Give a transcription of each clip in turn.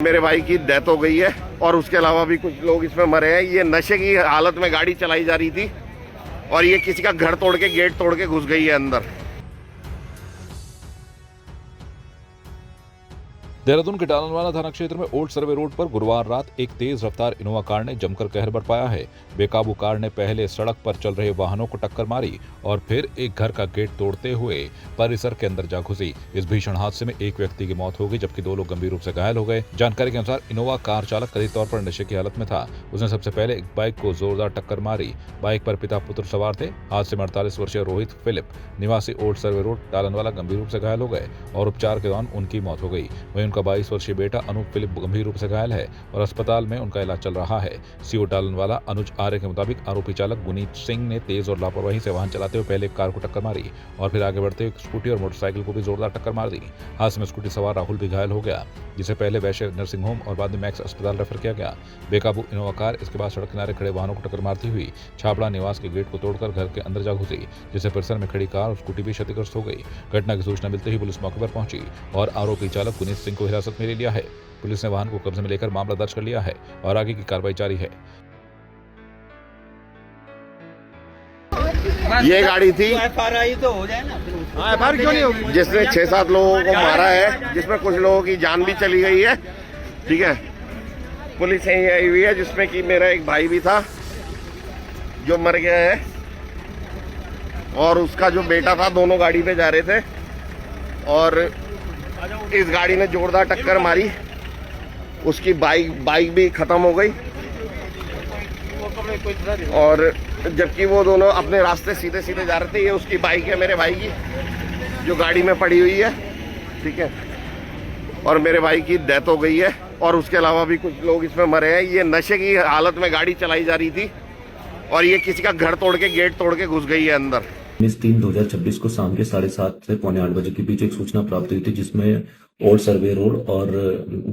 मेरे भाई की डेथ हो गई है और उसके अलावा भी कुछ लोग इसमें मरे हैं। ये नशे की हालत में गाड़ी चलाई जा रही थी और ये किसी का घर तोड़ के गेट तोड़ के घुस गई है अंदर। देहरादून के डालनवाला थाना क्षेत्र में ओल्ड सर्वे रोड पर गुरुवार रात एक तेज रफ्तार इनोवा कार ने जमकर कहर बरपाया है। बेकाबू कार ने पहले सड़क पर चल रहे वाहनों को टक्कर मारी और फिर एक घर का गेट तोड़ते हुए परिसर के अंदर जा घुसी। इस भीषण हादसे में एक व्यक्ति की मौत हो गई जबकि 2 लोग गंभीर रूप से घायल हो गए। जानकारी के अनुसार इनोवा कार चालक कथित तौर पर नशे की हालत में था। उसने सबसे पहले एक बाइक को जोरदार टक्कर मारी। बाइक पर पिता पुत्र सवार थे। हादसे में 48 वर्षीय रोहित फिलिप निवासी ओल्ड सर्वे रोड डालनवाला गंभीर रूप से घायल हो गए और उपचार के दौरान उनकी मौत हो गई। वहीं उनका 22 वर्षीय बेटा अनूप फिलिप गंभीर रूप से घायल है और अस्पताल में उनका इलाज चल रहा है। सीओ डालनवाला अनुज आर्य के मुताबिक आरोपी चालक गुनीत सिंह ने तेज और लापरवाही से वाहन चलाते हुए पहले एक कार को टक्कर मारी और फिर आगे बढ़ते हुए स्कूटी और मोटरसाइकिल को भी जोरदार टक्कर मार दी। हादसे में स्कूटी सवार राहुल भी घायल हो गया, जिसे पहले वैश्य नर्सिंग होम और बाद में मैक्स अस्पताल रेफर किया गया। बेकाबू इनोवा कार इसके बाद सड़क किनारे खड़े वाहनों को टक्कर मारती हुई छापड़ा निवास के गेट को तोड़कर घर के अंदर जा घुसी, जिससे परिसर में खड़ी कार और स्कूटी भी क्षतिग्रस्त हो गई। घटना की सूचना मिलते ही पुलिस मौके पर पहुंची और आरोपी चालक गुनीत सिंह को हिरासत में ले लिया है। पुलिस ने वाहन को कब्जे में लेकर मामला दर्ज कर लिया है और आगे की कार्रवाई जारी है। ये गाड़ी थी तो हो जाए ना, क्यों नहीं होगी, जिसने 6-7 लोगों को मारा है, जिसमें कुछ लोगों की जान भी चली गई है। ठीक है, पुलिस यही आई हुई है, जिसमें कि मेरा एक भाई भी था जो मर गया है और उसका जो बेटा था। दोनों गाड़ी पे जा रहे थे और इस गाड़ी ने जोरदार टक्कर मारी। उसकी बाइक भी खत्म हो गई और जबकि वो दोनों अपने रास्ते सीधे सीधे जा रहे थे। ये उसकी बाइक है मेरे भाई की, जो गाड़ी में पड़ी हुई है। ठीक है, और मेरे भाई की डेथ हो गई है और उसके अलावा भी कुछ लोग इसमें मरे हैं। ये नशे की हालत में गाड़ी चलाई जा रही थी और ये किसी का घर तोड़ के गेट तोड़ के घुस गई है अंदर। 19/3/2026 को शाम के 7:30 से पौने 8 बजे के बीच एक सूचना प्राप्त हुई थी, जिसमें ओल्ड सर्वे रोड और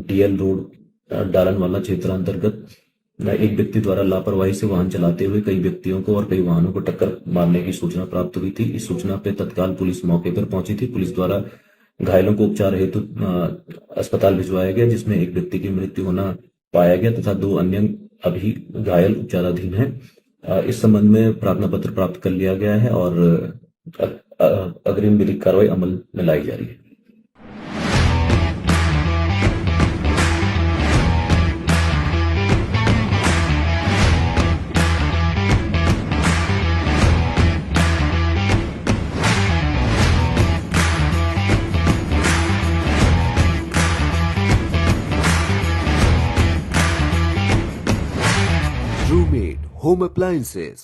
डीएल रोड डालनवाला क्षेत्र अंतर्गत एक व्यक्ति द्वारा लापरवाही से वाहन चलाते हुए कई व्यक्तियों को और कई वाहनों को टक्कर मारने की सूचना प्राप्त हुई थी। इस सूचना पे तत्काल पुलिस मौके पर पहुंची थी। पुलिस द्वारा घायलों को उपचार हेतु अस्पताल भिजवाया गया, जिसमें एक व्यक्ति की मृत्यु होना पाया गया तथा 2 अन्य अभी घायल उपचाराधीन है। इस संबंध में प्रार्थना पत्र प्राप्त कर लिया गया है और अग्रिम विधिक कार्रवाई अमल में लाई जा रही है। Roommate Home Appliances।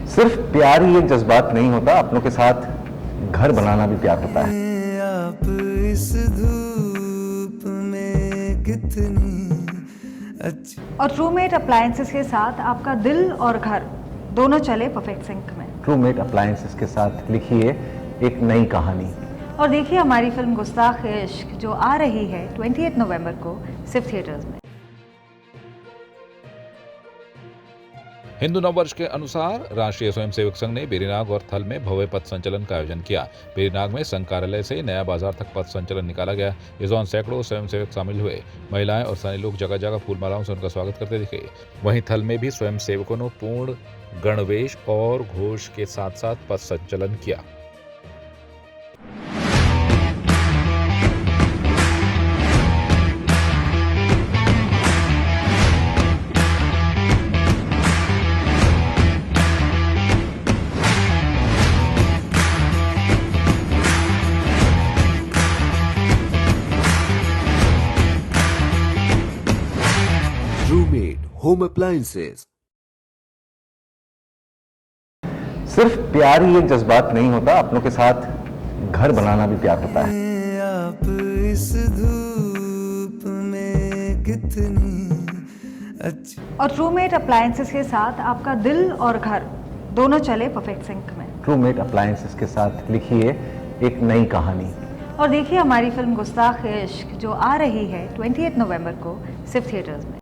सिर्फ प्यार ही एक जज्बात नहीं होता, अपनों के साथ घर बनाना भी प्यार होता है। आप इस धूप में कितनी अच्छी। और रूममेट अप्लायंसेस के साथ आपका दिल और घर दोनों चले परफेक्ट सिंक में। रूममेट अप्लायंसेस के साथ लिखिए एक नई कहानी और देखिए हमारी फिल्म गुस्ताख इश्क, जो आ रही है 28 नवंबर को सिर्फ थिएटर्स में। हिंदू नववर्ष के अनुसार राष्ट्रीय स्वयंसेवक संघ ने बेरीनाग और थल में भव्य पथ संचलन का आयोजन किया। बेरीनाग में संघ कार्यालय से नया बाजार तक पथ संचलन निकाला गया। इस दौरान सैकड़ों स्वयंसेवक शामिल हुए। महिलाएं और स्थानीय लोग जगह जगह फूलमालाओं से उनका स्वागत करते दिखे। वहीं थल में भी स्वयंसेवकों ने पूर्ण गणवेश और घोष के साथ साथ पथ संचलन किया। Roommate Home Appliances। सिर्फ प्यार ही एक जज्बात नहीं होता, अपनों के साथ घर बनाना भी प्यार होता है। आप इस धूप में कितनी अच्छी। और रूममेट अप्लायंसेस के साथ आपका दिल और घर दोनों चले परफेक्ट सिंक में। रूममेट अप्लायंसेस के साथ लिखिए एक नई कहानी और देखिए हमारी फिल्म गुस्ताख इश्क, जो आ रही है 28 नवंबर को सिर्फ थिएटर्स में।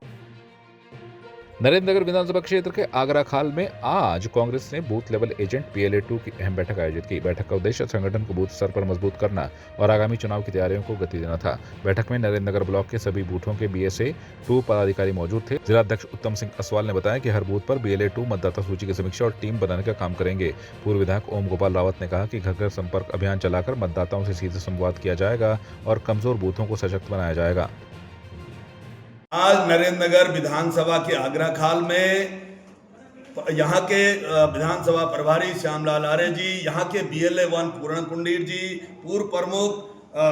नरेंद्रनगर विधानसभा क्षेत्र के आगरा खाल में आज कांग्रेस ने बूथ लेवल एजेंट PLA-2 की अहम बैठक आयोजित की। बैठक का उद्देश्य संगठन को बूथ स्तर पर मजबूत करना और आगामी चुनाव की तैयारियों को गति देना था। बैठक में नरेंद्रनगर ब्लॉक के सभी बूथों के BSA-2 पदाधिकारी मौजूद थे। जिलाध्यक्ष उत्तम सिंह असवाल ने बताया कि हर बूथ पर BLA-2 मतदाता सूची की समीक्षा और टीम बनाने का काम करेंगे। पूर्व विधायक ओम गोपाल रावत ने कहा कि घर घर संपर्क अभियान चलाकर मतदाताओं से सीधे संवाद किया जाएगा और कमजोर बूथों को सशक्त बनाया जाएगा। आज नरेंद्रनगर विधानसभा के आगरा खाल में यहाँ के विधानसभा प्रभारी श्यामलाल आर्य जी, यहाँ के BLA-1 पूर्ण कुंडीर जी, पूर्व प्रमुख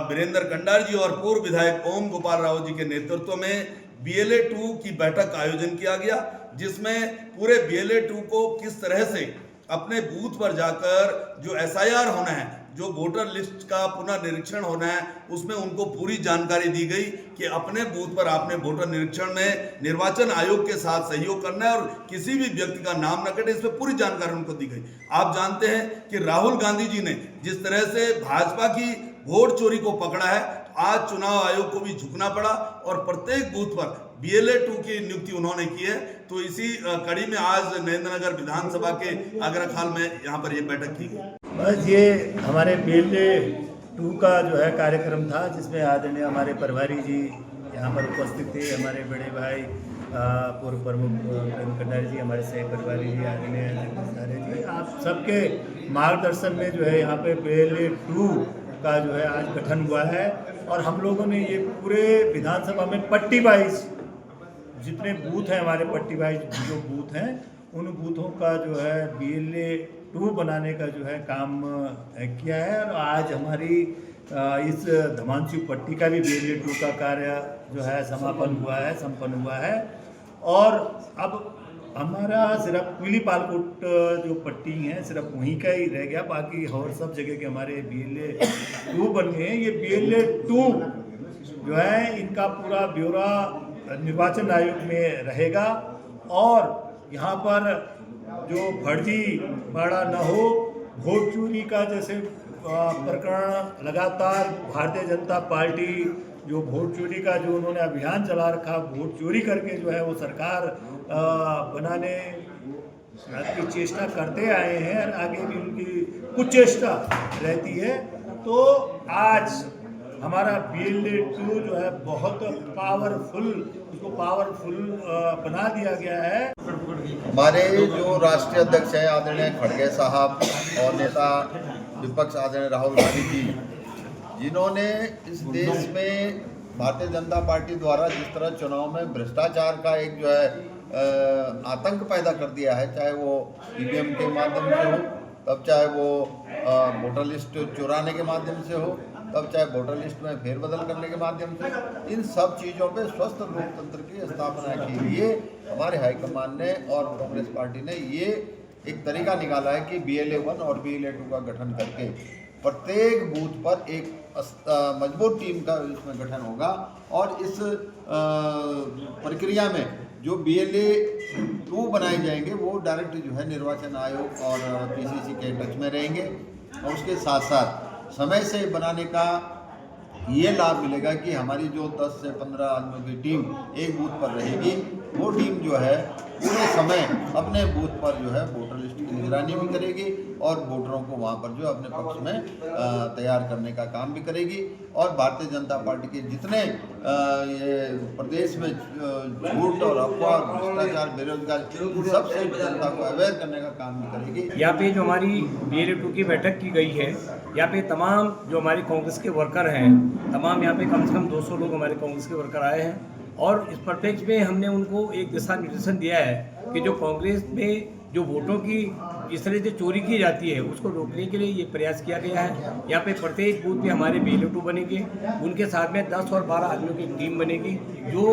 वीरेंद्र कंडार जी और पूर्व विधायक ओम गोपाल रावत जी के नेतृत्व में BLA-2 की बैठक का आयोजन किया गया, जिसमें पूरे BLA-2 को किस तरह से अपने बूथ पर जाकर जो SIR होना है, जो वोटर लिस्ट का पुनर्निरीक्षण होना है, उसमें उनको पूरी जानकारी दी गई कि अपने बूथ पर आपने वोटर निरीक्षण में निर्वाचन आयोग के साथ सहयोग करना है और किसी भी व्यक्ति का नाम न कटे, इस पर पूरी जानकारी उनको दी गई। आप जानते हैं कि राहुल गांधी जी ने जिस तरह से भाजपा की वोट चोरी को पकड़ा है, आज चुनाव आयोग को भी झुकना पड़ा और प्रत्येक बूथ पर BLA-2 की नियुक्ति उन्होंने की है। तो इसी कड़ी में आज नरेंद्रनगर विधानसभा के आगरा खाल में यहाँ पर ये बैठक की गई। बस ये हमारे BLA-2 का जो है कार्यक्रम था, जिसमें आदरणीय हमारे प्रभारी जी यहाँ पर उपस्थित थे, हमारे बड़े भाई पूर्व प्रमुख वीरेंद्र कंडारी जी, हमारे सह प्रभारी जी आदरणीय आर्य जी, आप सबके मार्गदर्शन में जो है यहाँ पे BLA-2 का जो है आज गठन हुआ है। और हम लोगों ने ये पूरे विधानसभा में पट्टी वाइज जितने बूथ हैं, हमारे पट्टी वाइज जो बूथ हैं, उन बूथों का जो है BLA-2 बनाने का जो है काम किया है। और आज हमारी इस धमांसू पट्टी का भी BLA-2 का कार्य जो है संपन्न हुआ है। और अब हमारा सिर्फ पीली पालकोट जो पट्टी है सिर्फ वहीं का ही रह गया, बाकी और सब जगह के हमारे BLA-2 बन गए हैं। ये BLA-2 जो है इनका पूरा ब्यौरा निर्वाचन आयोग में रहेगा और यहाँ पर जो फर्जी बाड़ा न हो, वोट चोरी का जैसे प्रकरण लगातार भारतीय जनता पार्टी जो वोट चोरी का जो उन्होंने अभियान चला रखा, वोट चोरी करके जो है वो सरकार बनाने की चेष्टा करते आए हैं और आगे भी उनकी कुछ चेष्टा रहती है। तो आज हमारा BLA-2 जो है बहुत पावरफुल, उसको पावरफुल बना दिया गया है। हमारे जो राष्ट्रीय अध्यक्ष हैं आदरणीय खड़गे साहब और नेता विपक्ष आदरणीय राहुल गांधी जी, जिन्होंने इस देश में भारतीय जनता पार्टी द्वारा जिस तरह चुनाव में भ्रष्टाचार का एक जो है आतंक पैदा कर दिया है, चाहे वो EVM के माध्यम से हो, तब चाहे वो वोटर लिस्ट चुराने के माध्यम से हो, तब चाहे वोटर लिस्ट में फेरबदल करने के माध्यम से, इन सब चीज़ों पे स्वस्थ लोकतंत्र की स्थापना के लिए हमारे हाईकमान ने और कांग्रेस पार्टी ने ये एक तरीका निकाला है कि BLA-1 और BLA-2 का गठन करके प्रत्येक बूथ पर एक मजबूत टीम का इसमें गठन होगा और इस प्रक्रिया में जो BLA-2 बनाए जाएंगे वो डायरेक्ट जो है निर्वाचन आयोग और PCC के टच में रहेंगे। और उसके साथ साथ समय से बनाने का ये लाभ मिलेगा कि हमारी जो 10 से 15 आदमियों की टीम एक बूथ पर रहेगी, वो टीम जो है पूरे समय अपने बूथ पर जो है वोटर लिस्ट की निगरानी भी करेगी और वोटरों को वहाँ पर जो अपने पक्ष में तैयार करने का काम भी करेगी। और भारतीय जनता पार्टी के जितने ये प्रदेश में झूठ और अफवाह, भ्रष्टाचार, बेरोजगारी, सबसे जनता को अवेयर करने का काम भी करेगी। यहाँ पे जो हमारी BLA-2 की बैठक की गई है, यहाँ पे तमाम जो हमारी कांग्रेस के वर्कर हैं, तमाम यहाँ पे कम से कम 200 लोग हमारे कांग्रेस के वर्कर आए हैं और इस परिप्रेक्ष्य में हमने उनको एक दिशा निर्देशन दिया है कि जो कांग्रेस में जो वोटों की इस तरह से चोरी की जाती है उसको रोकने के लिए ये प्रयास किया गया है। यहाँ पे प्रत्येक बूथ पे हमारे BLA-2 बनेंगे, उनके साथ में 10 और 12 आदमियों की टीम बनेगी जो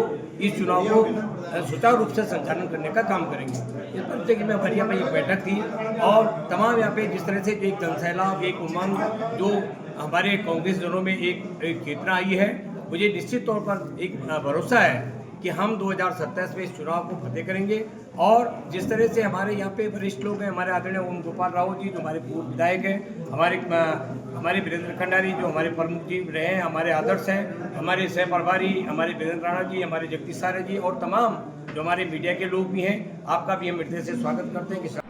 इस चुनाव को सुचारू रूप से संचालन करने का काम करेंगे। इस परिप्रेक्ष्य में हमारी यहाँ पे एक बैठक थी और तमाम यहाँ पे जिस तरह से एक जनसैलाब, एक उमंग जो हमारे कांग्रेस जनों में एक चेतना आई है, मुझे निश्चित तौर पर एक भरोसा है कि हम 2027 में इस चुनाव को फतेह करेंगे और जिस तरह से हमारे यहाँ पे वरिष्ठ लोग हैं, हमारे आदरणीय ओम गोपाल राव जी जो हमारे पूर्व विधायक हैं, हमारे वीरेंद्र खंडारी जो हमारे प्रमुख जी रहे हैं, हमारे आदर्श हैं, हमारे सह प्रभारी हमारे वीरेंद्र राणा जी, हमारे जगदीश सारे जी और तमाम जो हमारे मीडिया के लोग भी हैं, आपका भी हम हृदय से स्वागत करते हैं कि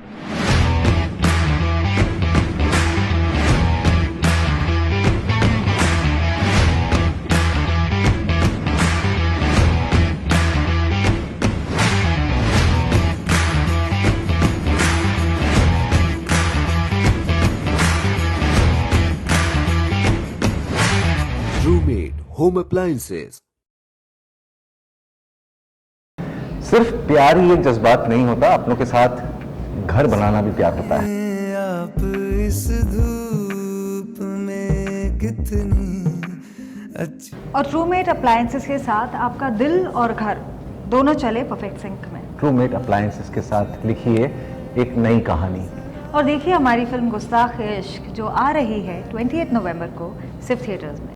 Roommate Home Appliances. सिर्फ प्यार ही एक जज्बात नहीं होता, अपनों के साथ घर बनाना भी प्यार होता है। आप इस धूप में कितनी अच्छी। और ट्रूमेट अप्लायंसेस के साथ आपका दिल और घर दोनों चले परफेक्ट सिंक में। ट्रूमेट अप्लायंसेस के साथ लिखिए एक नई कहानी। और देखिए हमारी फिल्म गुस्ताख-ए-इश्क जो आ रही है 28 नवंबर को सिर्फ थिएटर्स में।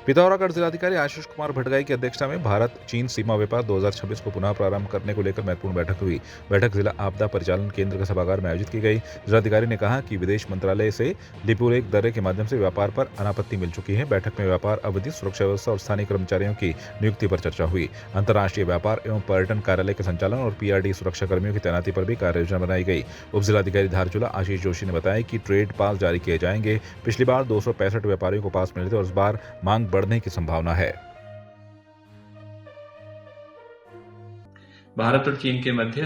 पिथौरागढ़ जिलाधिकारी आशीष कुमार भटगाई की अध्यक्षता में भारत चीन सीमा व्यापार 2026 को पुनः प्रारंभ करने को लेकर महत्वपूर्ण बैठक हुई। बैठक जिला आपदा परिचालन केंद्र के सभागार में आयोजित की गई। जिलाधिकारी ने कहा कि विदेश मंत्रालय से लिपुलेख दर्रे के माध्यम से व्यापार पर अनापत्ति मिल चुकी है। बैठक में व्यापार अवधि, सुरक्षा व्यवस्था और स्थानीय कर्मचारियों की नियुक्ति पर चर्चा हुई। अंतर्राष्ट्रीय व्यापार एवं पर्यटन कार्यालय के संचालन और PRD सुरक्षा कर्मियों की तैनाती पर भी कार्य योजना बनाई गई। उप जिलाधिकारी धारचूला आशीष जोशी ने बताया कि ट्रेड पास जारी किए जाएंगे। पिछली बार 265 व्यापारियों को पास मिले थे और इस बार मांग बढ़ने की संभावना है। भारत और चीन के मध्य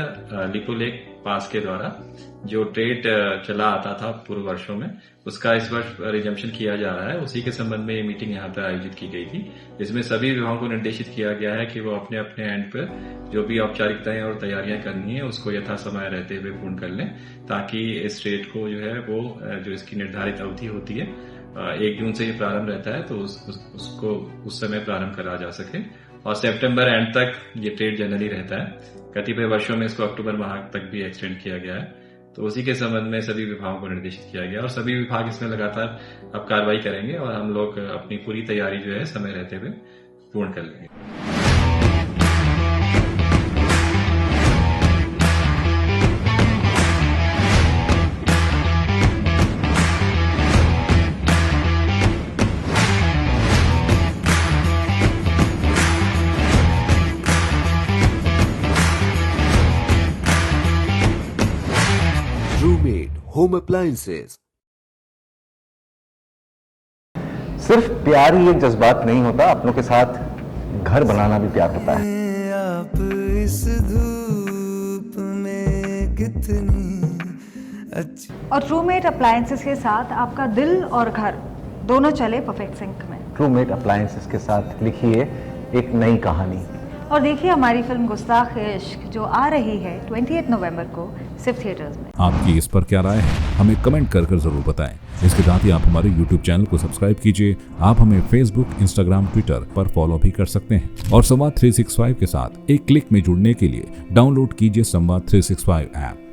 लिपुलेख पास के द्वारा जो ट्रेड चला आता था पूर्व वर्षों में, उसका इस वर्ष रिजम्पशन किया जा रहा है। उसी के संबंध में ये मीटिंग यहाँ पर आयोजित की गई थी, जिसमें सभी विभागों को निर्देशित किया गया है कि वो अपने अपने एंड पर जो भी औपचारिकताएं और तैयारियां करनी है उसको यथा समय रहते हुए पूर्ण कर लें, ताकि इस ट्रेड को जो है वो जो इसकी निर्धारित अवधि होती है 1 जून से ये प्रारंभ रहता है, तो उसको उस समय प्रारंभ करा जा सके। और सितंबर एंड तक ये ट्रेड जनरली रहता है। कतिपय वर्षों में इसको अक्टूबर माह तक भी एक्सटेंड किया गया है। तो उसी के संबंध में सभी विभागों को निर्देशित किया गया और सभी विभाग इसमें लगातार अब कार्रवाई करेंगे और हम लोग अपनी पूरी तैयारी जो है समय रहते हुए पूर्ण कर लेंगे। Roommate Home Appliances. सिर्फ प्यार ही एक जज्बात नहीं होता, अपनों के साथ घर बनाना भी प्यार होता है। आप इस धूप में कितनी अच्छी। और ट्रूमेट अप्लायंसेस के साथ आपका दिल और घर दोनों चले परफेक्ट सिंक में। ट्रूमेट अप्लायंसेस के साथ लिखिए एक नई कहानी। और देखिए हमारी फिल्म गुस्ताख-ए-इश्क जो आ रही है 28 नवंबर को सिर्फ थिएटर्स में। आपकी इस पर क्या राय है, हमें कमेंट कर जरूर बताएं। इसके साथ ही आप हमारे YouTube चैनल को सब्सक्राइब कीजिए। आप हमें Facebook, Instagram, Twitter पर फॉलो भी कर सकते हैं। और संवाद 365 के साथ एक क्लिक में जुड़ने के लिए डाउनलोड कीजिए संवाद 365 ऐप।